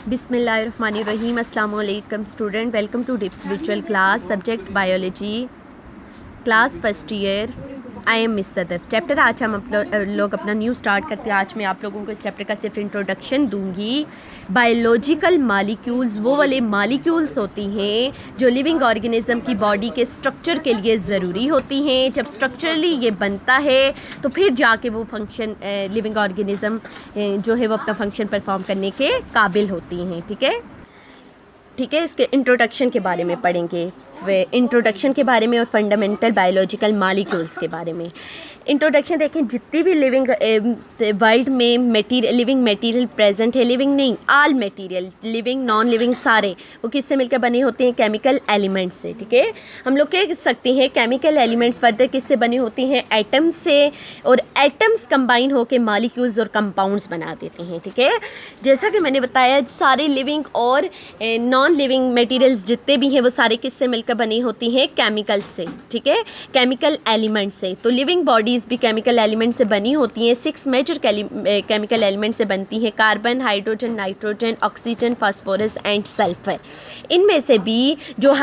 बिस्मिल्लाहिर्रहमानिर्रहीम। अस्सलाम वालेकुम student, welcome to Dips visual class, subject biology, class first year. I am miss Sadaf. Chapter आज हम लोग अपना न्यू स्टार्ट करते हैं। आज मैं आप लोगों को इस चैप्टर का सिर्फ इंट्रोडक्शन दूंगी। बायोलॉजिकल मालिक्यूल्स वो वाले मालिक्यूल्स होती हैं जो लिविंग ऑर्गेनिज्म की बॉडी के स्ट्रक्चर के लिए ज़रूरी होती हैं। जब स्ट्रक्चरली ये बनता है तो फिर जाके वो फंक्शन लिविंग ऑर्गेनिज्म जो है वो अपना फंक्शन परफॉर्म करने के काबिल होती हैं। ठीक है, इसके इंट्रोडक्शन के बारे में पढ़ेंगे, इंट्रोडक्शन के बारे में और फंडामेंटल बायोलॉजिकल मालिक्यूल्स के बारे में। इंट्रोडक्शन देखें, जितनी भी लिविंग वर्ल्ड में लिविंग मटेरियल प्रेजेंट है, लिविंग नहीं, all material, living non living सारे, वो किससे मिलकर बने होते हैं? केमिकल एलिमेंट्स से। ठीक है, हम लोग कह सकते हैं केमिकल एलिमेंट्स फर्दर किससे बने होते हैं? एटम्स से, और एटम्स कंबाइन होकर मालिक्यूल्स और कंपाउंड्स बना देते हैं। ठीक है, जैसा कि मैंने बताया, सारे लिविंग और नॉन लिविंग मटेरियल्स जितने भी हैं वो सारे किससे मिलकर बनी होती हैं? केमिकल से। ठीक है, केमिकल एलिमेंट से। तो लिविंग बॉडीज़ भी केमिकल एलिमेंट से बनी होती हैं। 6 मेजर केमिकल एलिमेंट से बनती हैं: carbon, hydrogen, nitrogen, oxygen, phosphorus and sulphur. इनमें से भी जो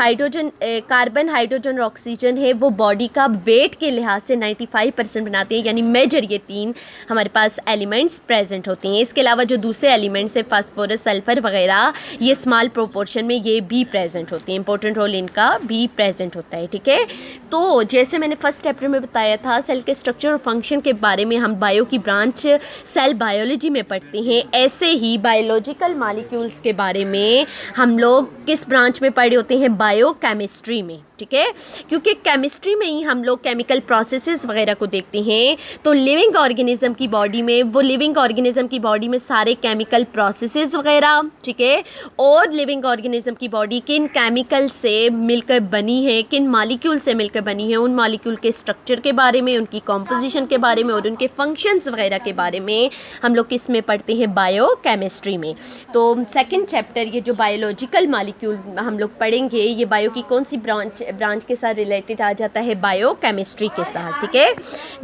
कार्बन, हाइड्रोजन और ऑक्सीजन है वो बॉडी का वेट के लिहाज से 95% बनाते हैं, यानी मेजर ये 3 हमारे पास एलिमेंट्स प्रेजेंट होते हैं। इसके अलावा जो दूसरे एलिमेंट्स है, फास्फोरस, सल्फर वगैरह, ये स्मॉल प्रोपोर्शन में ये भी प्रेजेंट होती हैं, इंपॉर्टेंट रोल इनका भी प्रेजेंट होता है। ठीक है, तो जैसे मैंने फर्स्ट चैप्टर में बताया था, सेल के स्ट्रक्चर और फंक्शन के बारे में हम बायो की ब्रांच सेल बायोलॉजी में पढ़ते हैं, ऐसे ही बायोलॉजिकल मॉलिक्यूल्स के बारे में हम लोग किस ब्रांच में पढ़े होते हैं? बायो केमिस्ट्री में। ठीक है, क्योंकि केमिस्ट्री में ही हम लोग केमिकल प्रोसेसेस वगैरह को देखते हैं। तो लिविंग ऑर्गेनिज्म की बॉडी में, वो लिविंग ऑर्गेनिज्म की बॉडी में सारे केमिकल प्रोसेसेस वगैरह, ठीक है, और लिविंग ऑर्गेनिज्म की बॉडी किन केमिकल से मिलकर बनी है, किन मॉलिक्यूल से मिलकर बनी है, उन मॉलिक्यूल के स्ट्रक्चर के बारे में, उनकी कॉम्पोजिशन के बारे में और उनके फंक्शंस वगैरह के बारे में हम लोग किस में पढ़ते हैं? बायो केमिस्ट्री में। तो सेकेंड चैप्टर, ये जो बायोलॉजिकल मॉलिक्यूल हम लोग पढ़ेंगे, ये बायो की कौन सी ब्रांच के साथ रिलेटेड आ जाता है? बायो केमिस्ट्री के साथ। ठीक है,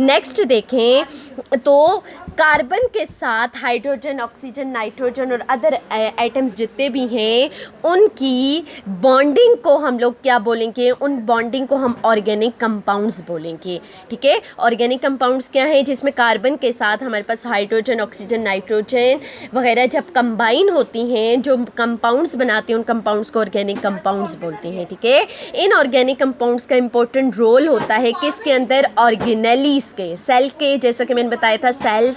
नेक्स्ट देखें तो कार्बन के साथ हाइड्रोजन, ऑक्सीजन, नाइट्रोजन और अदर एटम्स जितने भी हैं, उनकी बॉन्डिंग को हम लोग क्या बोलेंगे? उन बॉन्डिंग को हम ऑर्गेनिक कंपाउंड्स बोलेंगे। ठीक है, ऑर्गेनिक कंपाउंड्स क्या है? जिसमें कार्बन के साथ हमारे पास हाइड्रोजन, ऑक्सीजन, नाइट्रोजन वगैरह जब कंबाइन होती हैं, जो कंपाउंड्स बनाते हैं, उन कंपाउंड्स को ऑर्गेनिक कंपाउंड्स बोलते हैं। ठीक है, इन ऑर्गेनिक कंपाउंड्स का इंपॉर्टेंट रोल होता है किसके अंदर? ऑर्गेनेलीज के, सेल के। जैसा कि मैंने बताया था, सेल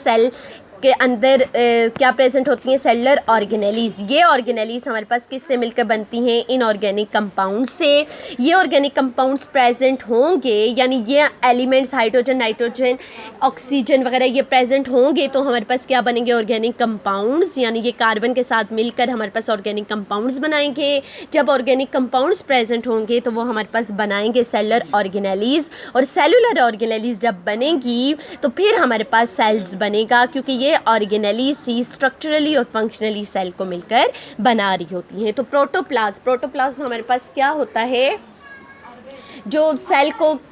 के अंदर क्या प्रेजेंट होती हैं? Cellular organelles. ये ऑर्गेनेलीज हमारे पास किससे मिलकर बनती हैं? इनऑर्गेनिक कंपाउंड से। ये ऑर्गेनिक कंपाउंड्स प्रेजेंट होंगे, यानी ये एलिमेंट्स हाइड्रोजन, नाइट्रोजन, ऑक्सीजन वगैरह ये प्रेजेंट होंगे तो हमारे पास क्या बनेंगे? ऑर्गेनिक कंपाउंड्स, यानी ये कार्बन के साथ मिलकर हमारे पास ऑर्गेनिक कंपाउंड्स बनाएंगे। जब ऑर्गेनिक कंपाउंड्स प्रेजेंट होंगे तो वो हमारे पास बनाएंगे सेलुलर ऑर्गेनेलीज, और सेलुलर ऑर्गेनेलीज जब बनेगी तो फिर हमारे पास सेल्स बनेगा, क्योंकि ये ऑर्गेनेली सी स्ट्रक्चरली और फंक्शनली सेल को मिलकर बना रही होती हैं। तो प्रोटोप्लाज्म हमारे पास क्या होता है? जो सेल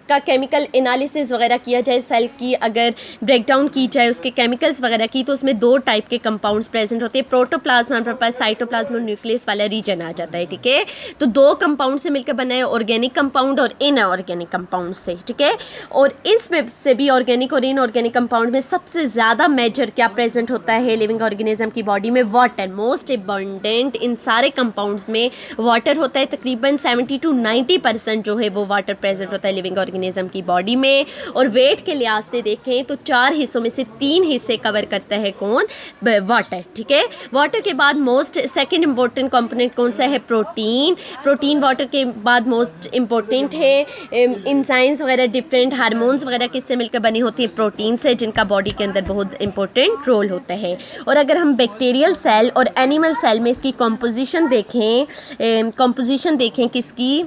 का केमिकल एनालिसिस वगैरह किया जाए, सेल की अगर ब्रेकडाउन की जाए, उसके केमिकल्स वगैरह की, तो उसमें 2 टाइप के कंपाउंड्स प्रेजेंट होते हैं। प्रोटोप्लाज्म हमारे पास साइटोप्लाज्म और न्यूक्लियस वाला रीजन आ जाता है। ठीक है, तो 2 कंपाउंड से मिलकर बना है, ऑर्गेनिक कंपाउंड और इनऑर्गेनिक कंपाउंड से। ठीक है, और इसमें से भी ऑर्गेनिक और इनऑर्गेनिक कंपाउंड में सबसे ज़्यादा मेजर क्या प्रेजेंट होता है लिविंग ऑर्गेनिज्म की बॉडी में? वाटर। मोस्ट अबंडेंट इन सारे कंपाउंड्स में वाटर होता है। तकरीबन 70 to 90% जो है वो वाटर प्रेजेंट होता है लिविंग ऑर्गेनिज्म की बॉडी में। और वेट के लिहाज से देखें तो 4 हिस्सों में से 3 हिस्से कवर करता है कौन? वाटर। ठीक है, वाटर के बाद सेकंड इंपॉर्टेंट कंपोनेंट कौन सा है? प्रोटीन वाटर के बाद मोस्ट इंपॉर्टेंट है। एंजाइम्स वगैरह, डिफरेंट हार्मोन्स वगैरह किससे मिलकर बनी होती है? प्रोटीन से, जिनका बॉडी के अंदर बहुत इंपॉर्टेंट रोल होता है। और अगर हम बैक्टीरियल सेल और एनिमल सेल में इसकी कॉम्पोजिशन देखें किसकी?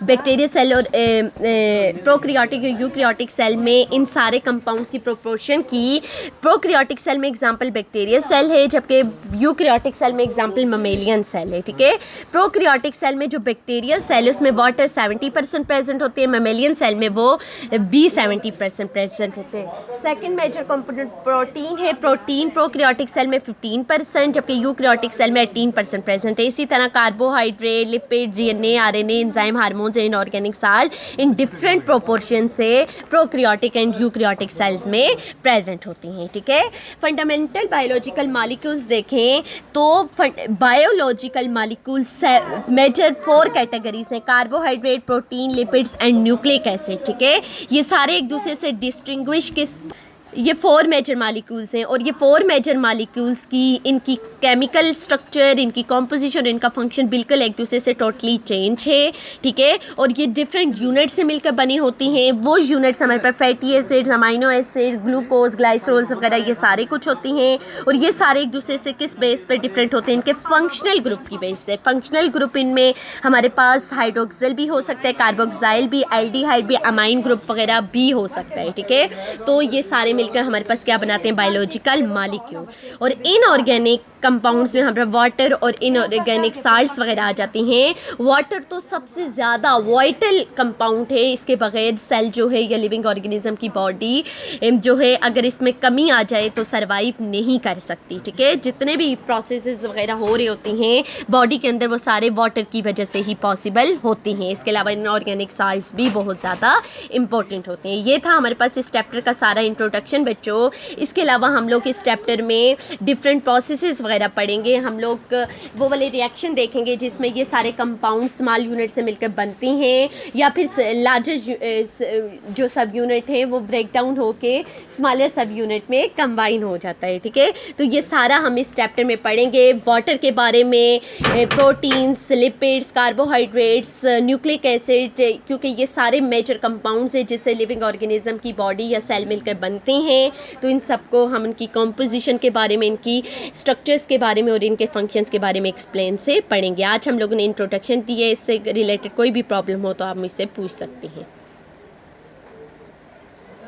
बैक्टीरिया सेल और प्रोक्रियाटिक और यूक्रियाटिक सेल में इन सारे कंपाउंड्स की प्रोपोर्शन की। प्रोक्रियाटिक सेल में एग्जांपल बैक्टीरिया सेल है, जबकि यूक्रियाटिक सेल में एग्जांपल ममेलियन सेल है। ठीक है, प्रोक्रियाटिक सेल में जो बैक्टीरिया सेल है उसमें वाटर 70% प्रेजेंट होती है, ममेलियन सेल में वो भी 70% प्रेजेंट होते हैं। सेकेंड मेजर कंपोनेंट प्रोटीन है। प्रोटीन प्रोक्रियाटिक सेल में 15%, जबकि यूक्रियाटिक सेल में 18% प्रेजेंट है। इसी तरह carbohydrate, lipid, DNA, RNA, enzyme, hormones, inorganic salt in different proportion से प्रोक्रियाटिक एंड यूक्रियाटिक सेल्स में प्रेजेंट होती हैं। ठीक है, फंडामेंटल बायोलॉजिकल मॉलिक्यूल्स देखें तो बायोलॉजिकल मॉलिक्यूल्स मेजर 4 कैटेगरीज हैं: carbohydrate, protein, lipids and nucleic acid. ठीक है, ये सारे एक दूसरे से डिस्टिंग्विश ये 4 मेजर मालिक्यूल्स हैं, और ये 4 मेजर मालिक्यूल्स की इनकी केमिकल स्ट्रक्चर, इनकी कॉम्पोजिशन, इनका फंक्शन बिल्कुल एक दूसरे से टोटली चेंज है। ठीक है, और ये डिफरेंट यूनिट से मिलकर बनी होती हैं। वो यूनिट्स हमारे पास fatty acids, amino acids, glucose, glycerols वगैरह ये सारे कुछ होती हैं, और ये सारे एक दूसरे से किस बेस पर डिफरेंट होते हैं? इनके फंक्शनल ग्रुप की बेस से। फंक्शनल ग्रुप इनमें हमारे पास हाइड्रोक्सिल भी हो सकता है, कार्बोक्साइल भी, एल्डिहाइड भी, अमाइन ग्रुप वगैरह भी हो सकता है। ठीक है, तो ये सारे मिलकर हमारे पास क्या बनाते हैं? Biological molecule. और इनऑर्गेनिक कंपाउंड्स में हमारे वाटर और इनऑर्गेनिक साल्ट्स वगैरह आ जाती हैं। वाटर तो सबसे ज़्यादा वाइटल कंपाउंड है, इसके बगैर सेल जो है या लिविंग ऑर्गेनिज्म की बॉडी जो है अगर इसमें कमी आ जाए तो सरवाइव नहीं कर सकती। ठीक है, जितने भी प्रोसेसेस वगैरह हो रही होती हैं बॉडी के अंदर वो सारे वाटर की वजह से ही पॉसिबल होती हैं। इसके अलावा इनऑर्गेनिक साल्ट्स भी बहुत ज़्यादा इंपॉर्टेंट होते हैं। ये था हमारे पास इस चैप्टर का सारा इंट्रोडक्शन बच्चों। इसके अलावा हम लोग इस चैप्टर में डिफरेंट प्रोसेसेस वगैरह पढ़ेंगे। हम लोग वो वाले रिएक्शन देखेंगे जिसमें ये सारे कंपाउंड स्मॉल यूनिट से मिलकर बनती हैं, या फिर लार्जेस्ट जो सब यूनिट है वो ब्रेक डाउन होके स्मॉलर सब यूनिट में कंबाइन हो जाता है। ठीक है, तो ये सारा हम इस चैप्टर में पढ़ेंगे। वाटर के बारे में, proteins, lipids, carbohydrates, nucleic acid, क्योंकि ये सारे मेजर कंपाउंड्स हैं जिससे लिविंग ऑर्गेनिज्म की बॉडी या सेल मिलकर बनते हैं। तो इन सबको हम उनकी कॉम्पोजिशन के बारे में, इनकी स्ट्रक्चर्स के बारे में और इनके फंक्शंस के बारे में एक्सप्लेन से पढ़ेंगे। आज हम लोगों ने इंट्रोडक्शन दी है, इससे रिलेटेड कोई भी प्रॉब्लम हो तो आप मुझसे पूछ सकते हैं।